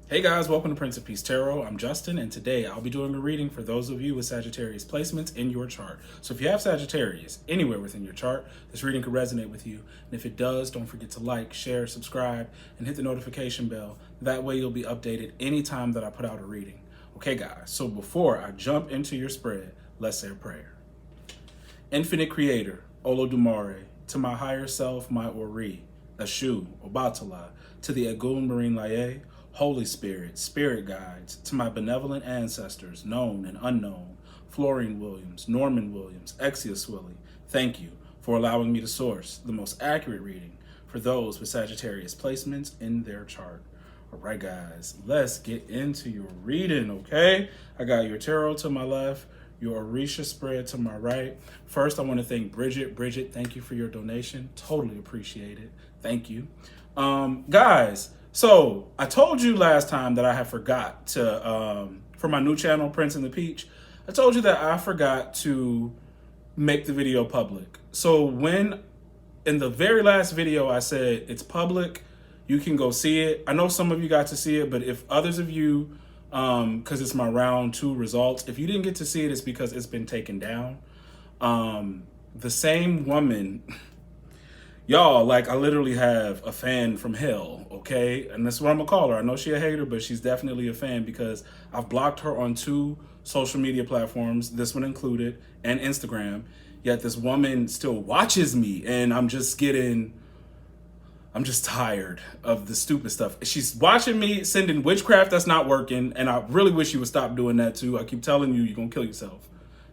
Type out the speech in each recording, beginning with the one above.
Hey guys, welcome to Prince of Peace Tarot. I'm Justin, and today I'll be doing a reading for those of you with Sagittarius placements in your chart. So if you have Sagittarius anywhere within your chart, this reading could resonate with you. And if it does, don't forget to like, share, subscribe, and hit the notification bell. That way you'll be updated anytime that I put out a reading. Okay guys, so before I jump into your spread, let's say a prayer. Infinite Creator, Olodumare, to my higher self, my Ori, Ashu, Obatala, to the Egun Marine Laye, Holy Spirit, Spirit Guides, to my benevolent ancestors, known and unknown, Florine Williams, Norman Williams, Exius Willie, thank you for allowing me to source the most accurate reading for those with Sagittarius placements in their chart. All right, guys, let's get into your reading, okay? I got your tarot to my left, your Orisha spread to my right. First, I want to thank Bridget. Bridget, thank you for your donation. Totally appreciate it. Thank you. Guys, so I told you last time that I had forgot to, for my new channel, Prince and the Peach, I told you that I forgot to make the video public. So when in the very last video, I said it's public, you can go see it. I know some of you got to see it, but if others of you, because it's my round 2 results, if you didn't get to see it, it's because it's been taken down. The same woman, y'all, like I literally have a fan from hell, okay? And that's what I'm gonna call her. I know she's a hater, but she's definitely a fan because I've blocked her on 2 social media platforms, this one included, and Instagram. Yet this woman still watches me, and I'm just tired of the stupid stuff. She's watching me sending witchcraft that's not working, and I really wish you would stop doing that too. I keep telling you, you're gonna kill yourself,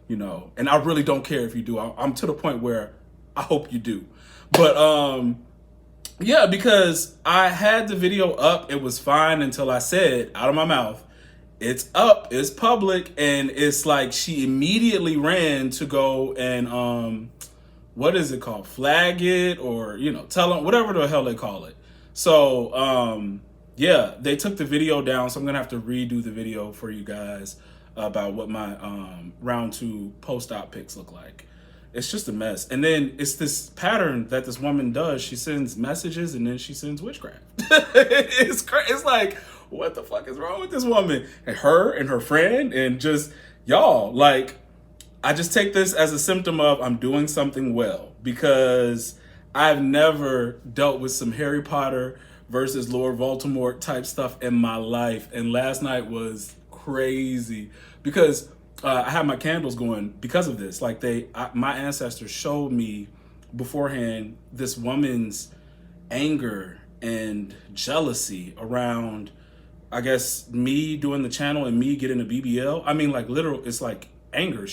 you know, and I really don't care if you do. I'm to the point where I hope you do. But yeah, because I had the video up, it was fine until I said out of my mouth, it's up, it's public, and it's like she immediately ran to go and what is it called? Flag it, or, you know, tell them, whatever the hell they call it. So yeah, they took the video down, so I'm gonna have to redo the video for you guys about what my round 2 post-op pics look like. It's just a mess. And then it's this pattern that this woman does. She sends messages and then she sends witchcraft. It's crazy. It's like, what the fuck is wrong with this woman? And her friend, and just, y'all, like, I just take this as a symptom of I'm doing something well, because I've never dealt with some Harry Potter versus Lord Voldemort type stuff in my life. And last night was crazy because I had my candles going because of this. Like my ancestors showed me beforehand this woman's anger and jealousy around, I guess, me doing the channel and me getting a BBL. I mean, like, literal, it's like anger.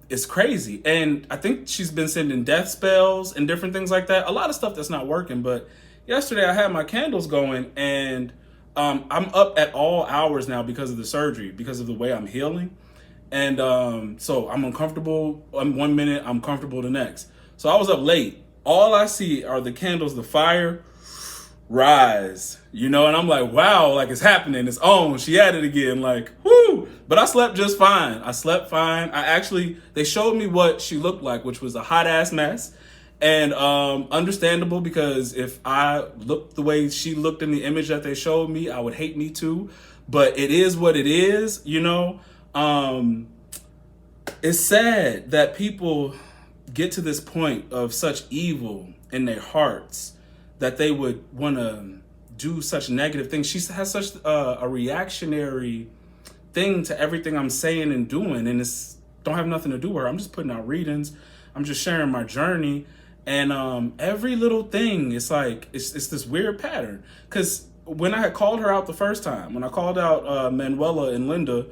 It's crazy. And I think she's been sending death spells and different things like that. A lot of stuff that's not working. But yesterday I had my candles going, and I'm up at all hours now because of the surgery, because of the way I'm healing. And so I'm uncomfortable 1 minute, I'm comfortable the next. So I was up late. All I see are the candles, the fire rise, you know, and I'm like, wow, like it's happening, it's on. She at it again, like, whoo. But I slept just fine. I slept fine. They showed me what she looked like, which was a hot ass mess. And understandable, because if I looked the way she looked in the image that they showed me, I would hate me too. But it is what it is, you know. It's sad that people get to this point of such evil in their hearts that they would want to do such negative things. She has such a reactionary thing to everything I'm saying and doing, and it's don't have nothing to do with her. I'm just putting out readings. I'm just sharing my journey, and every little thing, it's like it's this weird pattern. Because when I had called her out the first time, when I called out Manuela and Linda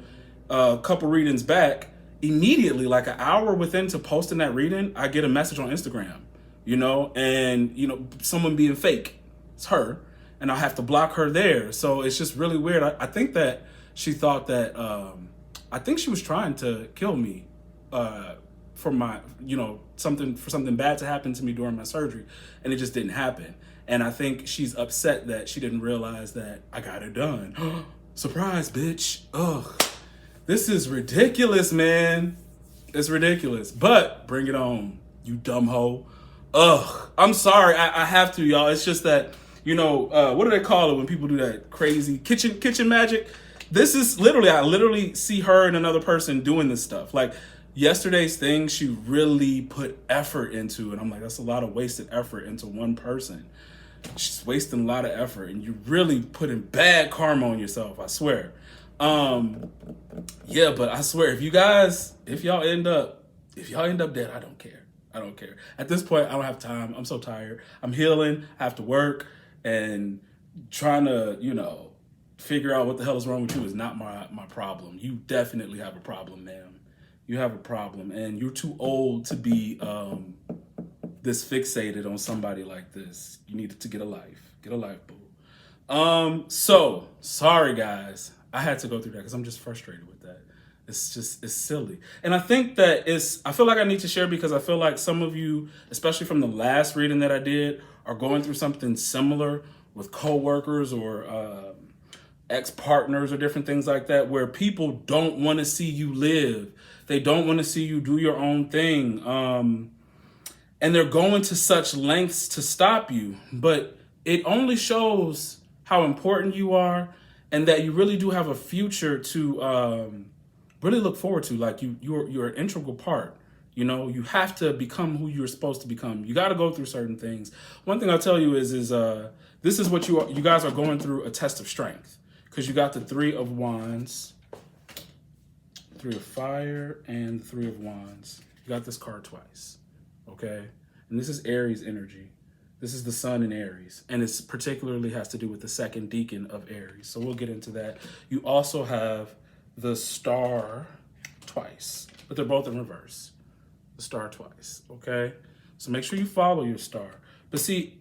a couple readings back, immediately, like an hour within to posting that reading, I get a message on Instagram, you know, and, you know, someone being fake. It's her, and I'll have to block her there. So it's just really weird. I think that she thought that, I think she was trying to kill me for my, you know, something bad to happen to me during my surgery, and it just didn't happen. And I think she's upset that she didn't realize that I got it done. Surprise, bitch. Ugh. This is ridiculous, man. It's ridiculous. But bring it on, you dumb hoe. Ugh. I'm sorry. I have to, y'all. It's just that what do they call it when people do that crazy kitchen magic? This is literally, I literally see her and another person doing this stuff. Like yesterday's thing, she really put effort into, and I'm like, that's a lot of wasted effort into one person. She's wasting a lot of effort, and you're really putting bad karma on yourself, I swear. Yeah, but I swear, if y'all end up dead, I don't care. I don't care. At this point, I don't have time. I'm so tired. I'm healing. I have to work, and trying to, figure out what the hell is wrong with you is not my problem. You definitely have a problem, ma'am. You have a problem, and you're too old to be this fixated on somebody like this. You need to get a life. Get a life, boo. So sorry, guys. I had to go through that because I'm just frustrated with that. It's silly. And I think that I feel like I need to share because I feel like some of you, especially from the last reading that I did, are going through something similar with coworkers or ex-partners or different things like that, where people don't want to see you live. They don't want to see you do your own thing. And they're going to such lengths to stop you. But it only shows how important you are and that you really do have a future to really look forward to. Like you're an integral part. You have to become who you're supposed to become. You got to go through certain things. One thing I'll tell you is this is what you guys are going through, a test of strength, because you got the 3 of Wands, 3 of Fire, and 3 of Wands. You got this card twice, okay? And this is Aries energy. This is the sun in Aries, and it's particularly has to do with the second decan of Aries. So we'll get into that. You also have the star twice, but they're both in reverse. The star twice, okay? So make sure you follow your star. But see,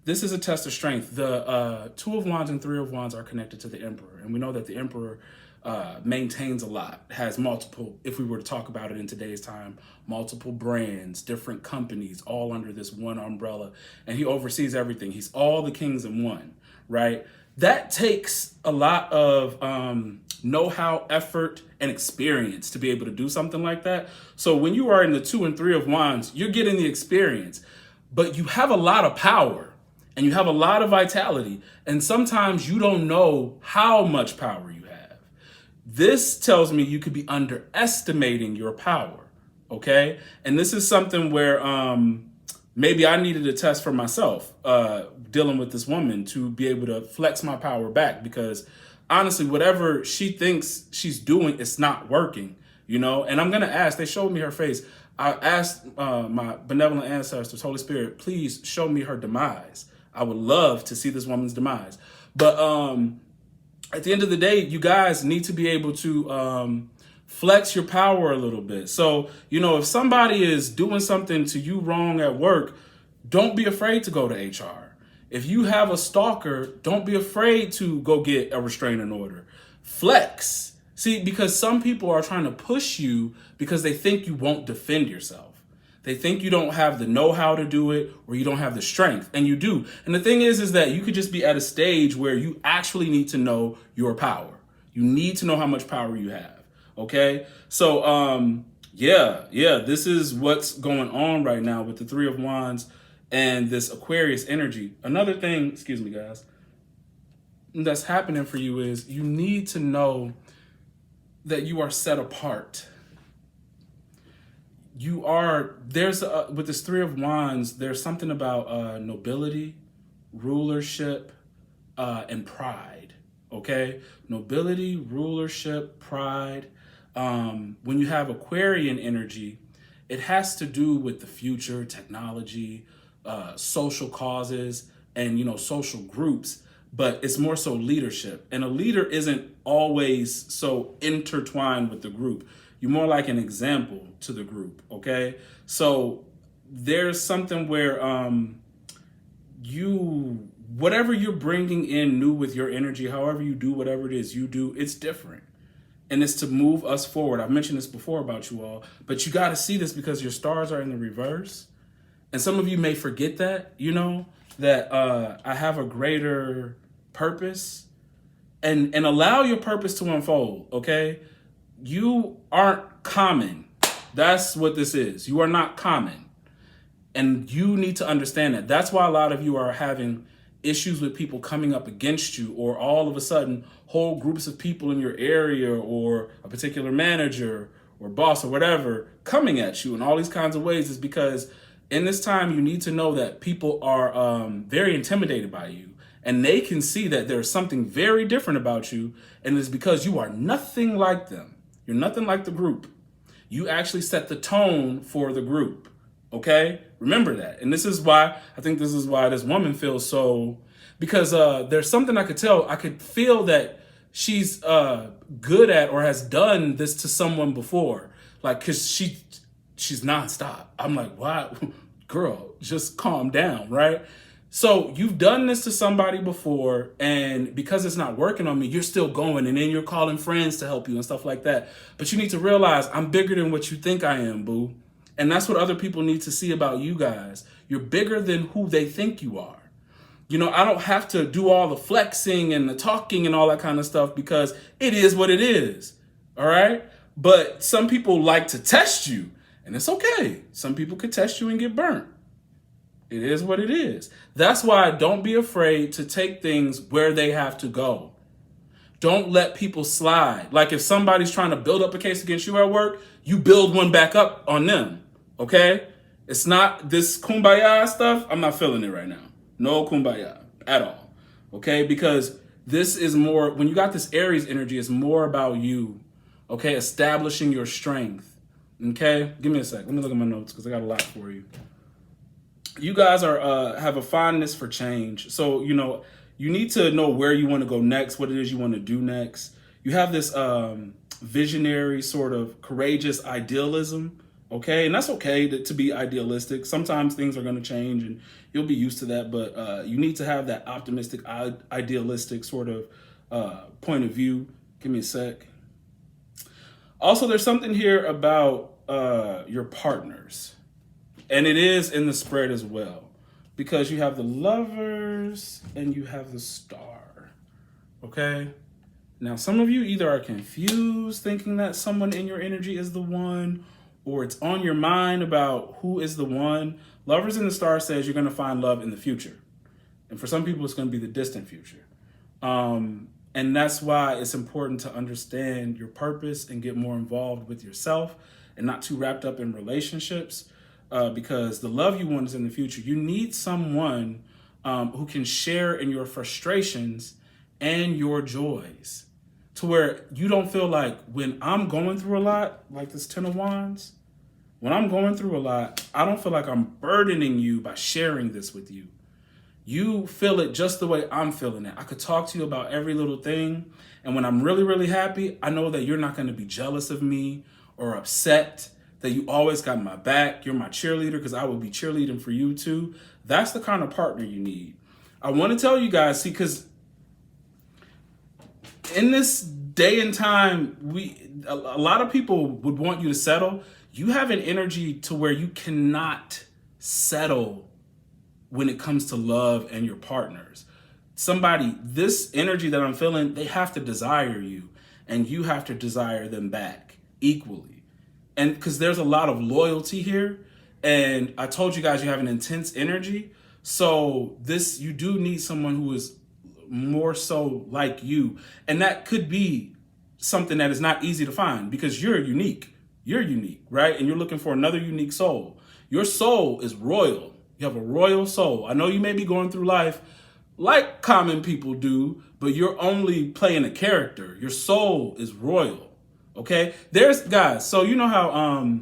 this is a test of strength. The 2 of Wands and 3 of Wands are connected to the Emperor, and we know that the Emperor maintains a lot, has multiple, if we were to talk about it in today's time, multiple brands, different companies, all under this one umbrella, and he oversees everything. He's all the kings in one, right? That takes a lot of know-how, effort, and experience to be able to do something like that. So when you are in the 2 and 3 of Wands, you're getting the experience, but you have a lot of power and you have a lot of vitality, and sometimes you don't know how much power you have. This tells me you could be underestimating your power, okay? And this is something where maybe I needed a test for myself, dealing with this woman, to be able to flex my power back, because honestly, whatever she thinks she's doing, it's not working, And I'm going to ask, they showed me her face. I asked my benevolent ancestors, Holy Spirit, please show me her demise. I would love to see this woman's demise. But at the end of the day, you guys need to be able to flex your power a little bit. So, if somebody is doing something to you wrong at work, don't be afraid to go to HR. If you have a stalker, don't be afraid to go get a restraining order. Flex. See, because some people are trying to push you because they think you won't defend yourself. They think you don't have the know-how to do it, or you don't have the strength, and you do. And the thing is that you could just be at a stage where you actually need to know your power. You need to know how much power you have, okay? So, this is what's going on right now with the 3 of Wands and this Aquarius energy. Another thing, excuse me, guys, that's happening for you is you need to know that you are set apart. With this 3 of Wands, there's something about nobility, rulership, and pride, okay? Nobility, rulership, pride. When you have Aquarian energy, it has to do with the future, technology, social causes, and, social groups, but it's more so leadership. And a leader isn't always so intertwined with the group. You're more like an example to the group, okay? So there's something where whatever you're bringing in new with your energy, however you do whatever it is you do, it's different. And it's to move us forward. I've mentioned this before about you all, but you got to see this because your stars are in the reverse. And some of you may forget that, that I have a greater purpose, and allow your purpose to unfold, okay? You aren't common. That's what this is. You are not common. And you need to understand that. That's why a lot of you are having issues with people coming up against you, or all of a sudden whole groups of people in your area or a particular manager or boss or whatever coming at you in all these kinds of ways, is because in this time you need to know that people are very intimidated by you, and they can see that there's something very different about you, and it's because you are nothing like them. You're nothing like the group. You actually set the tone for the group. Okay, remember that. And this is why I think this woman feels so, because there's something I could tell. I could feel that she's good at or has done this to someone before, like, because she's nonstop. I'm like, wow, girl, just calm down, right? So you've done this to somebody before, and because it's not working on me, you're still going, and then you're calling friends to help you and stuff like that. But you need to realize I'm bigger than what you think I am, boo. And that's what other people need to see about you guys. You're bigger than who they think you are. You know, I don't have to do all the flexing and the talking and all that kind of stuff, because it is what it is. All right. But some people like to test you, and it's okay. Some people could test you and get burnt. It is what it is. That's why don't be afraid to take things where they have to go. Don't let people slide. Like if somebody's trying to build up a case against you at work, you build one back up on them. Okay? It's not this kumbaya stuff. I'm not feeling it right now. No kumbaya at all. Okay? Because this is more, when you got this Aries energy, it's more about you. Okay? Establishing your strength. Okay? Give me a sec. Let me look at my notes because I got a lot for you. You guys are have a fondness for change. So, you know, you need to know where you want to go next, what it is you want to do next. You have this visionary, sort of courageous idealism. Okay, and that's okay to be idealistic. Sometimes things are going to change and you'll be used to that, but you need to have that optimistic, idealistic sort of point of view. Give me a sec. Also, there's something here about your partners, and it is in the spread as well, because you have the Lovers and you have the Star. Okay, now some of you either are confused thinking that someone in your energy is the one, or it's on your mind about who is the one. Lovers in the Star says you're going to find love in the future. And for some people, it's going to be the distant future. And that's why it's important to understand your purpose and get more involved with yourself and not too wrapped up in relationships, because the love you want is in the future. You need someone who can share in your frustrations and your joys, to where you don't feel like, when I'm going through a lot, like this Ten of Wands, when I'm going through a lot, I don't feel like I'm burdening you by sharing this with you. You feel it just the way I'm feeling it. I could talk to you about every little thing. And when I'm really, really happy, I know that you're not going to be jealous of me or upset, that you always got my back. You're my cheerleader, because I will be cheerleading for you too. That's the kind of partner you need. I want to tell you guys, see, because in this day and time, a lot of people would want you to settle. You have an energy to where you cannot settle when it comes to love and your partners. This energy that I'm feeling, they have to desire you, and you have to desire them back equally. And because there's a lot of loyalty here, and I told you guys you have an intense energy. So you do need someone who is more so like you. And that could be something that is not easy to find, because you're unique. You're unique, right? And you're looking for another unique soul. Your soul is royal. You have a royal soul. I know you may be going through life like common people do, but you're only playing a character. Your soul is royal, okay? Guys, so you know how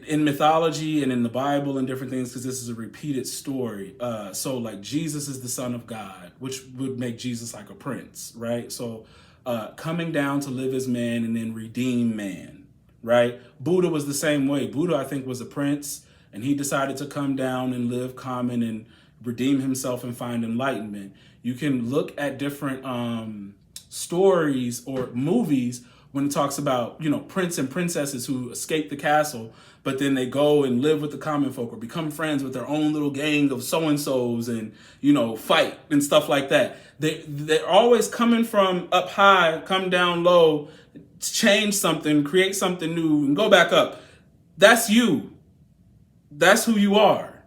in mythology and in the Bible and different things, because this is a repeated story. So like Jesus is the Son of God, which would make Jesus like a prince, right? So coming down to live as man and then redeem man, right? Buddha was the same way. Buddha, I think, was a prince, and he decided to come down and live common and redeem himself and find enlightenment. You can look at different stories or movies when it talks about, you know, prince and princesses who escape the castle, but then they go and live with the common folk or become friends with their own little gang of so-and-sos and, you know, fight and stuff like that. They're always coming from up high, come down low, change something, create something new, and go back up. That's you. That's who you are.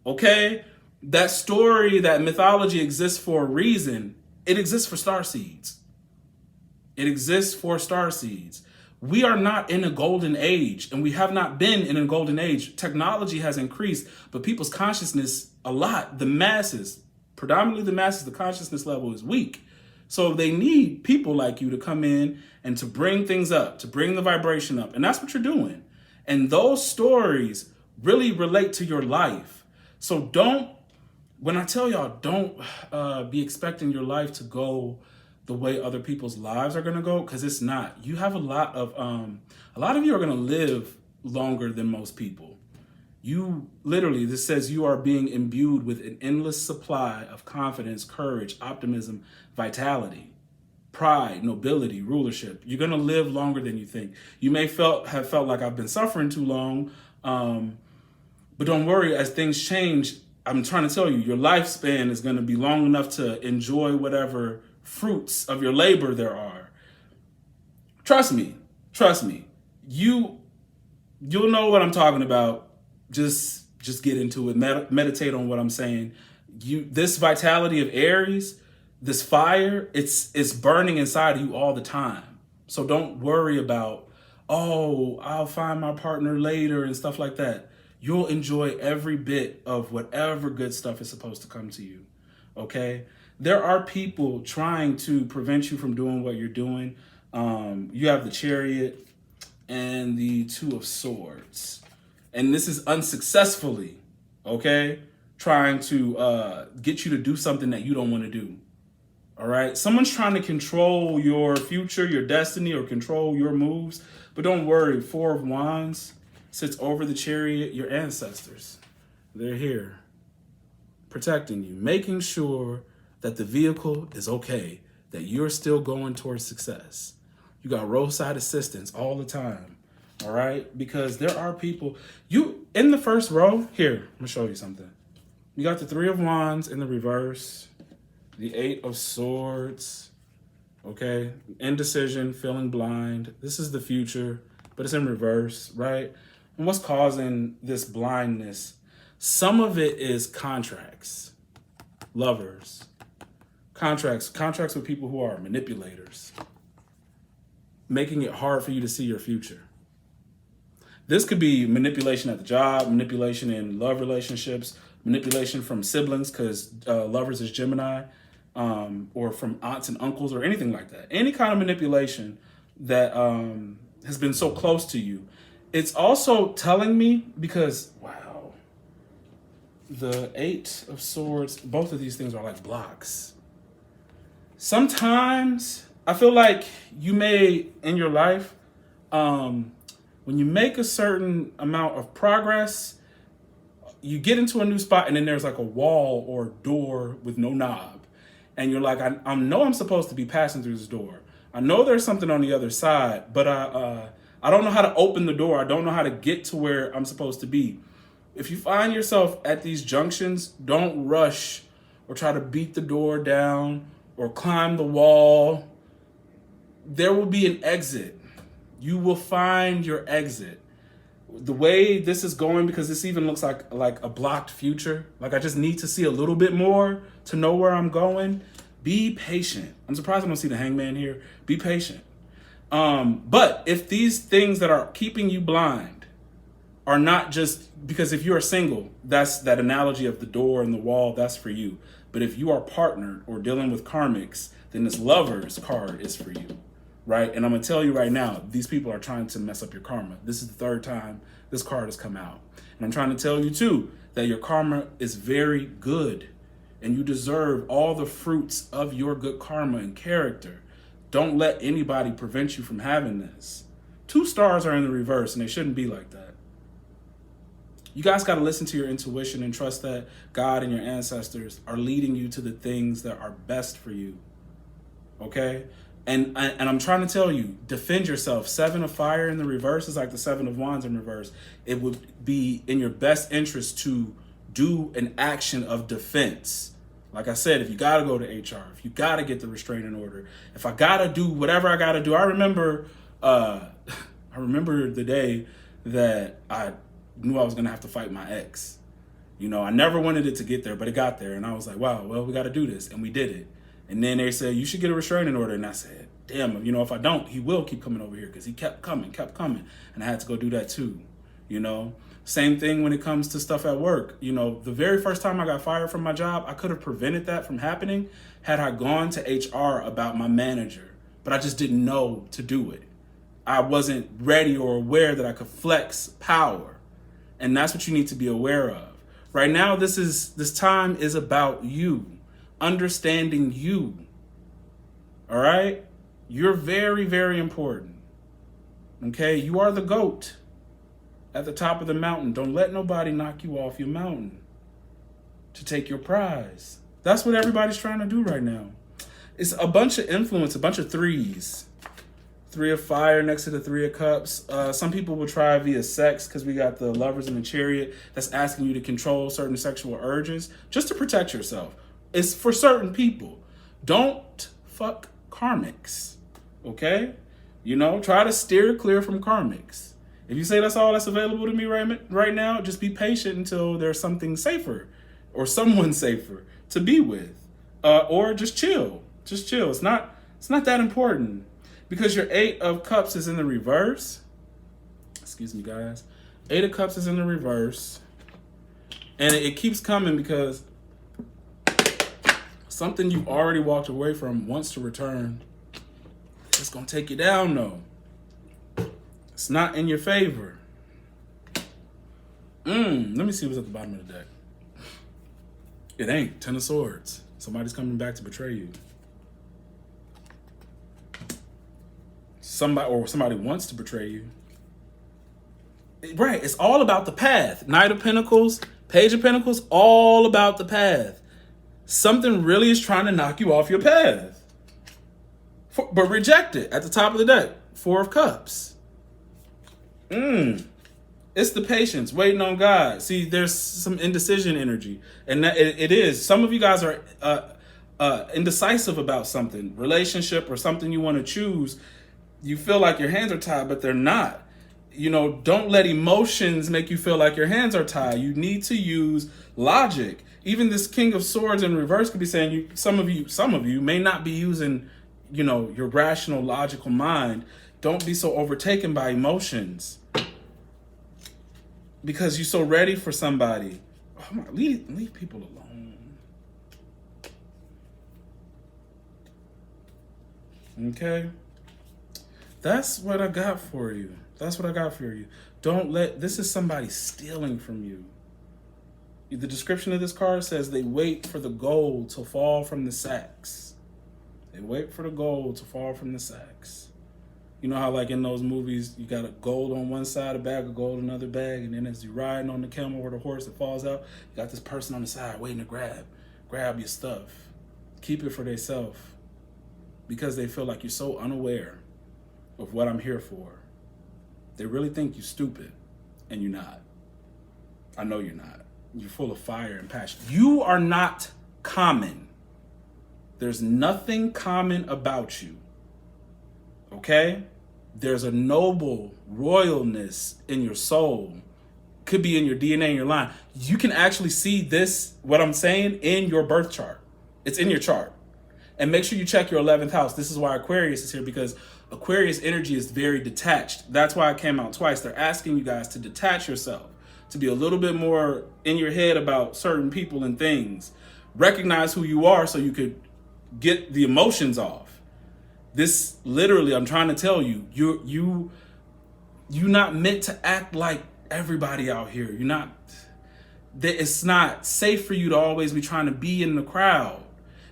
Okay? That story, that mythology exists for a reason. It exists for starseeds. It exists for starseeds. We are not in a golden age, and we have not been in a golden age. Technology has increased, but people's consciousness a lot. The masses, predominantly the masses, the consciousness level is weak. So they need people like you to come in and to bring things up, to bring the vibration up. And that's what you're doing. And those stories really relate to your life. So when I tell y'all, don't be expecting your life to go the way other people's lives are gonna go, because it's not. You have a lot of you are gonna live longer than most people. You literally, this says you are being imbued with an endless supply of confidence, courage, optimism, vitality, pride, nobility, rulership. You're gonna live longer than you think. You may have felt like I've been suffering too long, but don't worry, as things change, I'm trying to tell you, your lifespan is gonna be long enough to enjoy whatever fruits of your labor there are. Trust me. You'll know what I'm talking about. Just get into it. Meditate on what I'm saying. This vitality of Aries, this fire, it's burning inside of you all the time. So don't worry about, oh, I'll find my partner later and stuff like that. You'll enjoy every bit of whatever good stuff is supposed to come to you. Okay? There are people trying to prevent you from doing what you're doing. You have the Chariot and the Two of Swords. And this is unsuccessfully, okay, trying to get you to do something that you don't want to do. All right? Someone's trying to control your future, your destiny, or control your moves. But don't worry, Four of Wands sits over the Chariot, your ancestors. They're here protecting you, making sure that the vehicle is okay, that you're still going towards success. You got roadside assistance all the time, all right? Because there are people, in the first row, here, I'm gonna show you something. You got the Three of Wands in the reverse, the Eight of Swords, okay? Indecision, feeling blind. This is the future, but it's in reverse, right? And what's causing this blindness? Some of it is contracts, lovers, contracts with people who are manipulators, making it hard for you to see your future. This could be manipulation at the job, manipulation in love relationships, manipulation from siblings, because lovers is Gemini, or from aunts and uncles or anything like that. Any kind of manipulation that has been so close to you. It's also telling me, because, wow, the Eight of Swords, both of these things are like blocks. Sometimes I feel like you may, in your life, when you make a certain amount of progress, you get into a new spot and then there's like a wall or door with no knob. And you're like, I know I'm supposed to be passing through this door. I know there's something on the other side, but I don't know how to open the door. I don't know how to get to where I'm supposed to be. If you find yourself at these junctions, don't rush or try to beat the door down or climb the wall. There will be an exit. You will find your exit. The way this is going, because this even looks like a blocked future. Like I just need to see a little bit more to know where I'm going. Be patient. I'm surprised I don't see the Hangman here. Be patient. But if these things that are keeping you blind are not just, because if you're single, that's that analogy of the door and the wall, that's for you. But if you are partnered or dealing with karmics, then this Lovers card is for you, right? And I'm gonna tell you right now, these people are trying to mess up your karma. This is the third time this card has come out. And I'm trying to tell you too, that your karma is very good and you deserve all the fruits of your good karma and character. Don't let anybody prevent you from having this. 2 stars are in the reverse and they shouldn't be like that. You guys got to listen to your intuition and trust that God and your ancestors are leading you to the things that are best for you. Okay? And I'm trying to tell you, defend yourself. 7 of Fire in the reverse is like the 7 of Wands in reverse. It would be in your best interest to do an action of defense. Like I said, if you got to go to HR, if you got to get the restraining order, if I got to do whatever I got to do. I remember the day that I knew I was going to have to fight my ex. You know, I never wanted it to get there, but it got there. And I was like, wow, well, we got to do this. And we did it. And then they said, you should get a restraining order. And I said, damn, you know, if I don't, he will keep coming over here, because he kept coming. And I had to go do that too, you know. Same thing when it comes to stuff at work. You know, the very first time I got fired from my job, I could have prevented that from happening had I gone to HR about my manager, but I just didn't know to do it. I wasn't ready or aware that I could flex power. And that's what you need to be aware of. Right now, this time is about you, understanding you. All right? You're very, very important. Okay? You are the GOAT at the top of the mountain. Don't let nobody knock you off your mountain to take your prize. That's what everybody's trying to do right now. It's a bunch of influence, a bunch of threes. 3 of fire next to the 3 of cups. Some people will try via sex, because we got the lovers in the chariot that's asking you to control certain sexual urges just to protect yourself. It's for certain people. Don't fuck karmics, okay? You know, try to steer clear from karmics. If you say that's all that's available to me right now, just be patient until there's something safer or someone safer to be with, or just chill. Just chill. It's not that important, because your 8 of cups is in the reverse. Excuse me, guys. 8 of cups is in the reverse, and it keeps coming because something you've already walked away from wants to return. It's gonna take you down though. It's not in your favor. Let me see what's at the bottom of the deck. It ain't. 10 of Swords. Somebody's coming back to betray you. Somebody wants to betray you. Right. It's all about the path. Knight of Pentacles, Page of Pentacles, all about the path. Something really is trying to knock you off your path. But reject it. At the top of the deck, 4 of Cups. It's the patience, waiting on God. See, there's some indecision energy. And that it is. Some of you guys are indecisive about something, relationship or something you want to choose. You feel like your hands are tied, but they're not. You know, don't let emotions make you feel like your hands are tied. You need to use logic. Even this King of Swords in reverse could be saying some of you may not be using, you know, your rational, logical mind. Don't be so overtaken by emotions, because you're so ready for somebody. Oh, leave people alone. Okay? That's what I got for you. Don't let, this is somebody stealing from you. The description of this card says they wait for the gold to fall from the sacks. They wait for the gold to fall from the sacks. You know how like in those movies, you got a gold on one side, a bag of gold, another bag, and then as you're riding on the camel or the horse that falls out, you got this person on the side waiting to grab your stuff. Keep it for themselves, because they feel like you're so unaware of what I'm here for. They really think you're stupid, and you're not. I know you're not. You're full of fire and passion. You are not common. There's nothing common about you. Okay? There's a noble royalness in your soul. Could be in your DNA, in your line. You can actually see this, what I'm saying, in your birth chart. It's in your chart. And make sure you check your 11th house. This is why Aquarius is here, because Aquarius energy is very detached. That's why it came out twice. They're asking you guys to detach yourself, to be a little bit more in your head about certain people and things. Recognize who you are so you could get the emotions off. This literally, I'm trying to tell you, you're not meant to act like everybody out here. It's not safe for you to always be trying to be in the crowd.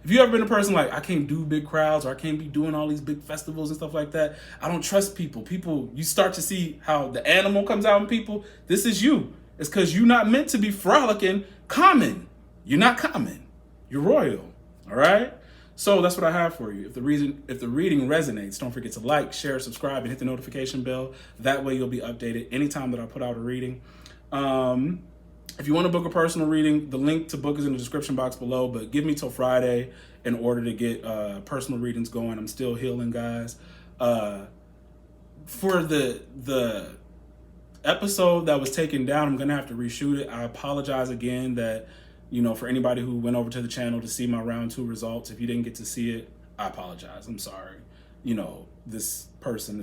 If you ever been a person like, I can't do big crowds, or I can't be doing all these big festivals and stuff like that, I don't trust people. You start to see how the animal comes out in people. This is you. It's because you're not meant to be frolicking common. You're not common. You're royal. All right? So that's what I have for you. If the reading resonates, don't forget to like, share, subscribe, and hit the notification bell. That way you'll be updated anytime that I put out a reading. If you want to book a personal reading, the link to book is in the description box below, but give me till Friday in order to get personal readings going. I'm still healing, guys. For the episode that was taken down, I'm gonna have to reshoot it. I apologize again that, you know, for anybody who went over to the channel to see my round 2 results. If you didn't get to see it, I apologize. I'm sorry. You know, this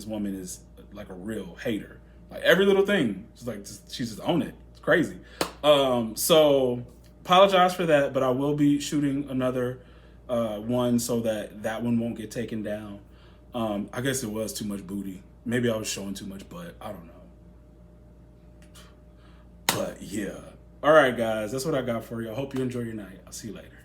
woman is like a real hater. Like every little thing, she's just on it. It's crazy. So apologize for that, but I will be shooting another one so that one won't get taken down. I guess it was too much booty. Maybe I was showing too much butt. I don't know. But yeah. All right, guys, that's what I got for you. I hope you enjoy your night. I'll see you later.